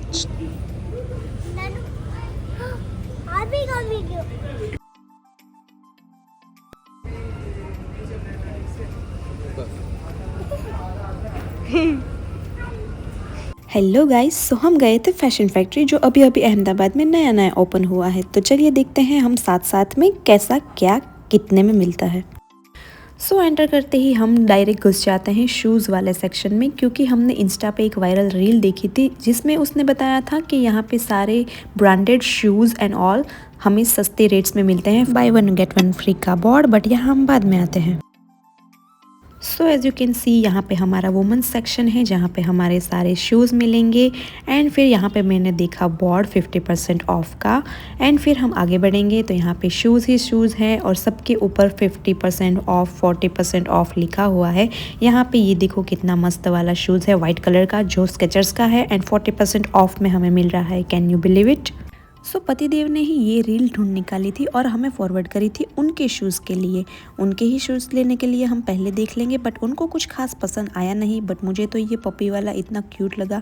Hello guys, सो हम गए थे फैशन फैक्ट्री जो अभी अभी अहमदाबाद में नया नया ओपन हुआ है। तो चलिए देखते हैं हम साथ साथ में कैसा क्या कितने में मिलता है। सो एंटर करते ही हम डायरेक्ट घुस जाते हैं शूज़ वाले सेक्शन में, क्योंकि हमने इंस्टा पे एक वायरल रील देखी थी जिसमें उसने बताया था कि यहाँ पे सारे ब्रांडेड शूज़ एंड ऑल हमें सस्ते रेट्स में मिलते हैं, bye one get one free का बोर्ड। बट यहाँ हम बाद में आते हैं। सो एज़ यू कैन सी यहाँ पे हमारा वुमेंस सेक्शन है जहाँ पे हमारे सारे शूज़ मिलेंगे। एंड फिर यहाँ पे मैंने देखा बोर्ड 50% ऑफ का। एंड फिर हम आगे बढ़ेंगे तो यहाँ पे शूज़ ही शूज़ है और सबके ऊपर 50% ऑफ 40% ऑफ लिखा हुआ है। यहाँ पे ये देखो कितना मस्त वाला शूज़ है वाइट कलर का जो स्केचर्स का है एंड 40% ऑफ में हमें मिल रहा है। Can you believe it. So पतिदेव ने ही ये रील ढूंढ निकाली थी और हमें फॉरवर्ड करी थी उनके शूज़ के लिए। उनके ही शूज़ लेने के लिए हम पहले देख लेंगे, बट उनको कुछ खास पसंद आया नहीं। बट मुझे तो ये पपी वाला इतना क्यूट लगा,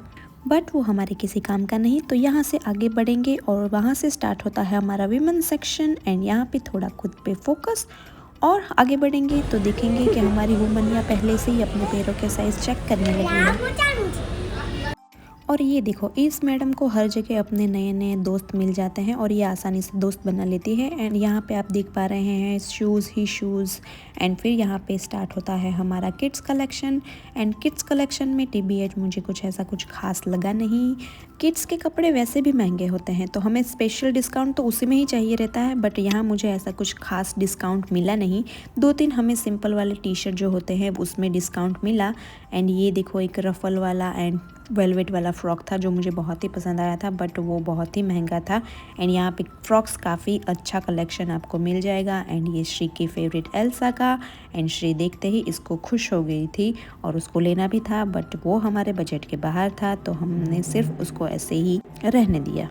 बट वो हमारे किसी काम का नहीं। तो यहाँ से आगे बढ़ेंगे और वहाँ से स्टार्ट होता है हमारा वीमेन सेक्शन। एंड यहाँ पे थोड़ा खुद पे फोकस और आगे बढ़ेंगे तो देखेंगे कि हमारी वुमनिया पहले से ही अपने पैरों के साइज़ चेक करने लगी है। और ये देखो इस मैडम को हर जगह अपने नए नए दोस्त मिल जाते हैं और ये आसानी से दोस्त बना लेती है। एंड यहाँ पे आप देख पा रहे हैं शूज़ ही शूज़। एंड फिर यहाँ पे स्टार्ट होता है हमारा kids collection. And kids collection में टीबीएच मुझे कुछ ऐसा कुछ खास लगा नहीं। किड्स के कपड़े वैसे भी महंगे होते हैं तो हमें स्पेशल डिस्काउंट तो उसी में ही चाहिए रहता है, बट यहाँ मुझे ऐसा कुछ खास डिस्काउंट मिला नहीं। 2-3 हमें सिंपल वाले टी शर्ट जो होते हैं उसमें डिस्काउंट मिला। एंड ये देखो एक रफल वाला एंड वेलवेट वाला फ्रॉक था जो मुझे बहुत ही पसंद आया था, बट वो बहुत ही महंगा था। एंड यहाँ पे फ्रॉक्स काफ़ी अच्छा कलेक्शन आपको मिल जाएगा। एंड ये श्री की फेवरेट एल्सा का। एंड श्री देखते ही इसको खुश हो गई थी और उसको लेना भी था, बट वो हमारे बजट के बाहर था तो हमने सिर्फ उसको ऐसे ही रहने दिया।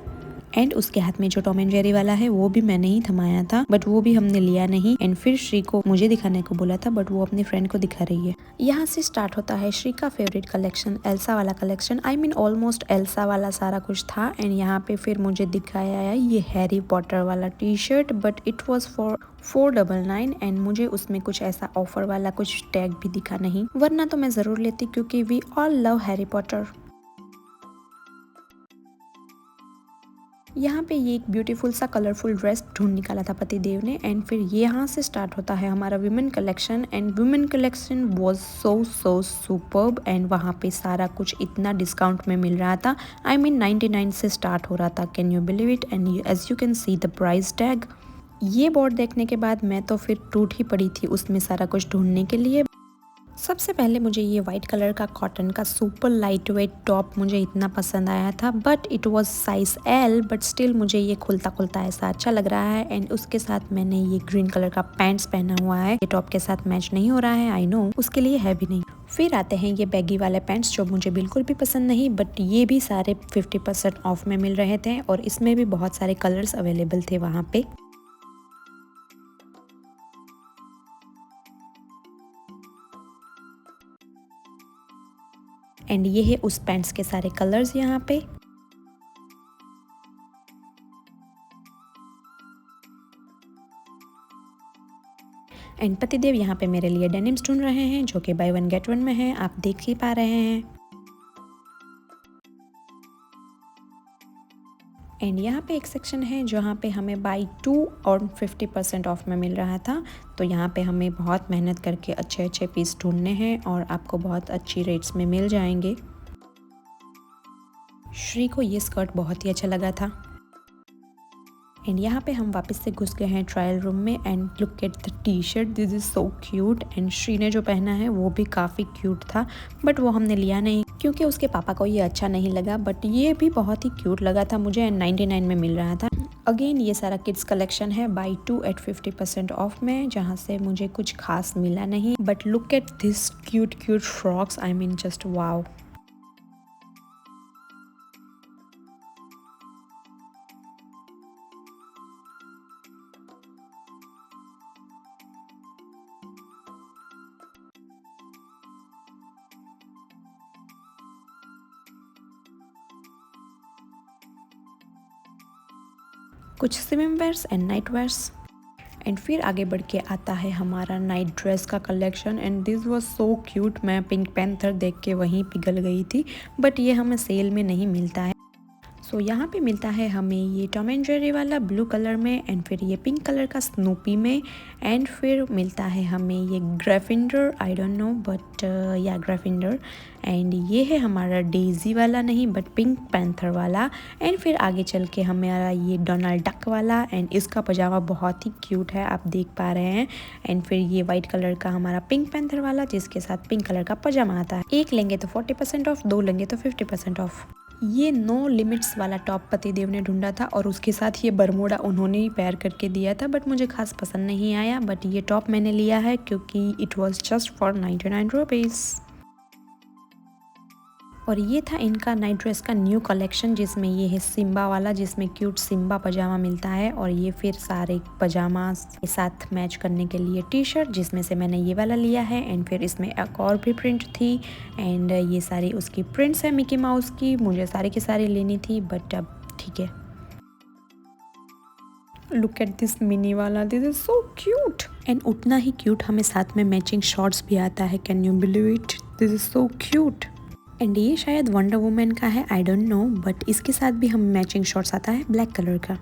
एंड उसके हाथ में जो टॉम एंड जेरी वाला है वो भी मैंने ही थमाया था, बट वो भी हमने लिया नहीं। एंड फिर श्री को मुझे दिखाने को बोला था, बट वो अपनी फ्रेंड को दिखा रही है। यहाँ से स्टार्ट होता है श्री का फेवरेट कलेक्शन, एल्सा वाला collection. I mean almost Elsa वाला सारा कुछ था। एंड यहाँ पे फिर मुझे दिखाया है ये हैरी पॉटर वाला T shirt, but it was for 499। And मुझे उसमें कुछ ऐसा ऑफर वाला कुछ टैग भी दिखा नहीं, वरना तो मैं ज़रूर लेती क्योंकि we all love Harry Potter. यहाँ पे ये एक ब्यूटीफुल सा कलरफुल ड्रेस ढूंढ निकाला था पतिदेव ने। एंड फिर यहाँ से स्टार्ट होता है हमारा women collection. And women collection was so superb. And वहाँ पे सारा कुछ इतना डिस्काउंट में मिल रहा था। आई मीन 99 से स्टार्ट हो रहा था। Can you believe it. And as you can see the price tag. ये बोर्ड देखने के बाद मैं तो फिर टूट ही पड़ी थी उसमें सारा कुछ ढूंढने के लिए। सबसे पहले मुझे ये वाइट कलर का कॉटन का सुपर लाइट वेट टॉप मुझे इतना पसंद आया था, but it was size L. But still मुझे ये खुलता खुलता ऐसा अच्छा लग रहा है। एंड उसके साथ मैंने ये ग्रीन कलर का पैंट्स पहना हुआ है, ये टॉप के साथ मैच नहीं हो रहा है, आई नो, उसके लिए है भी नहीं। फिर आते हैं ये बैगी वाले पैंट्स जो मुझे बिल्कुल भी पसंद नहीं, बट ये भी सारे 50% ऑफ में मिल रहे थे और इसमें भी बहुत सारे कलर्स अवेलेबल थे वहाँ पे। एंड ये है उस पैंट्स के सारे कलर्स यहाँ पे। एंड पतिदेव यहाँ पे मेरे लिए डेनिम्स ढूंढ रहे हैं जो कि बाय वन गेट वन में है, आप देख ही पा रहे हैं। एंड यहाँ पे एक सेक्शन है जहाँ पे हमें बाई 2 और 50% ऑफ में मिल रहा था। तो यहाँ पे हमें बहुत मेहनत करके अच्छे अच्छे पीस ढूंढने हैं और आपको बहुत अच्छी रेट्स में मिल जाएंगे। श्री को ये स्कर्ट बहुत ही अच्छा लगा था। एंड यहाँ पे हम वापस से घुस गए हैं ट्रायल रूम में। And look at the T shirt, this is so cute. And Shri ने जो पहना है वो भी काफ़ी क्यूट था, बट वो हमने लिया नहीं क्योंकि उसके पापा को ये अच्छा नहीं लगा। बट ये भी बहुत ही क्यूट लगा था मुझे एंड 99 में मिल रहा था। अगेन ये सारा किड्स कलेक्शन है बाई 2 एट 50% ऑफ में, जहाँ से मुझे कुछ खास मिला नहीं। But look at this cute cute frocks, I mean just wow. कुछ swim wears and night wears. And फिर आगे बढ़ के आता है हमारा नाइट ड्रेस का collection and this was so cute. मैं पिंक पैंथर देख के वहीं पिघल गई थी, बट ये हमें सेल में नहीं मिलता है। सो यहाँ पे मिलता है हमें ये टॉम एंड जेरी वाला ब्लू कलर में एंड फिर ये पिंक कलर का स्नूपी में एंड फिर मिलता है हमें ये ग्रेफिंडर, आई डोंट नो बट या ग्रेफिंडर। एंड ये है हमारा डेजी वाला नहीं बट पिंक पैंथर वाला। एंड फिर आगे चल के हमारा ये डोनाल्ड डक वाला एंड इसका पजामा बहुत ही क्यूट है, आप देख पा रहे हैं। एंड फिर ये वाइट कलर का हमारा पिंक पैंथर वाला जिसके साथ पिंक कलर का पजामा आता है। एक लेंगे तो 40% ऑफ, दो लेंगे तो 50% ऑफ। ये नो लिमिट्स वाला टॉप पतिदेव ने ढूंढा था और उसके साथ ये बरमूडा उन्होंने ही पैर करके दिया था, बट मुझे खास पसंद नहीं आया। बट ये टॉप मैंने लिया है क्योंकि it was just for 99 rupees. और ये था इनका नाइट ड्रेस का न्यू कलेक्शन जिसमें ये है सिम्बा वाला, जिसमें क्यूट सिम्बा पजामा मिलता है। और ये फिर सारे पजामा के साथ मैच करने के लिए टी शर्ट, जिसमें से मैंने ये वाला लिया है। एंड फिर इसमें एक और भी प्रिंट थी एंड ये सारी उसकी प्रिंट्स है मिकी माउस की। मुझे सारी की सारी लेनी थी बट अब ठीक है। लुक एट दिस मिनी वाला, this is so cute. And उतना ही क्यूट हमें साथ में मैचिंग शॉर्ट्स भी आता है। Can you believe it, this is so cute. And ये शायद वंडर वुमन का है, आई डोंट नो बट इसके साथ भी हम मैचिंग शॉर्ट्स आता है ब्लैक कलर का।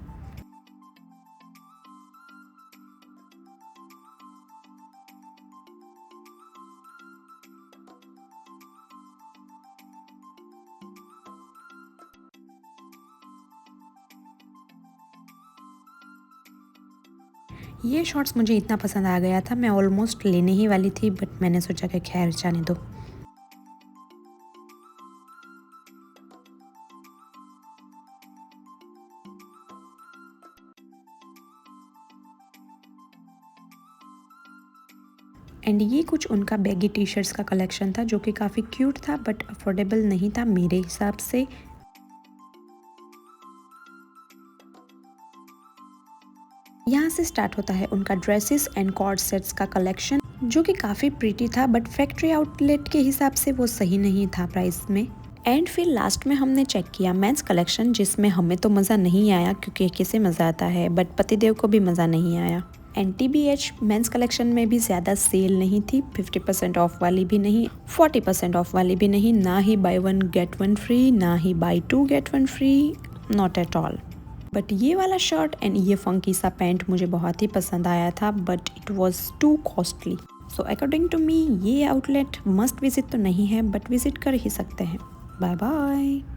ये शॉर्ट्स मुझे इतना पसंद आ गया था, मैं ऑलमोस्ट लेने ही वाली थी बट मैंने सोचा कि खैर जाने दो। एंड ये कुछ उनका बैगी टी शर्ट्स का कलेक्शन था जो कि काफ़ी क्यूट था बट अफोर्डेबल नहीं था मेरे हिसाब से। यहाँ से स्टार्ट होता है उनका ड्रेसेस एंड कॉर्ड सेट्स का कलेक्शन जो कि काफ़ी प्रीटी था बट फैक्ट्री आउटलेट के हिसाब से वो सही नहीं था प्राइस में। एंड फिर लास्ट में हमने चेक किया मेंस कलेक्शन, जिसमें हमें तो मज़ा नहीं आया क्योंकि किसे मज़ा आता है बट पतिदेव को भी मज़ा नहीं आया। एंड TBH मेंस कलेक्शन में भी ज़्यादा सेल नहीं थी, 50% ऑफ वाली भी नहीं, 40% ऑफ वाली भी नहीं, ना ही buy one get one free, ना ही buy two get one free, not at all. But ये वाला शर्ट एंड ये फंकी सा पैंट मुझे बहुत ही पसंद आया था but it was too costly. So according to me ये आउटलेट मस्ट विजिट तो नहीं है बट विजिट कर ही सकते हैं। Bye bye.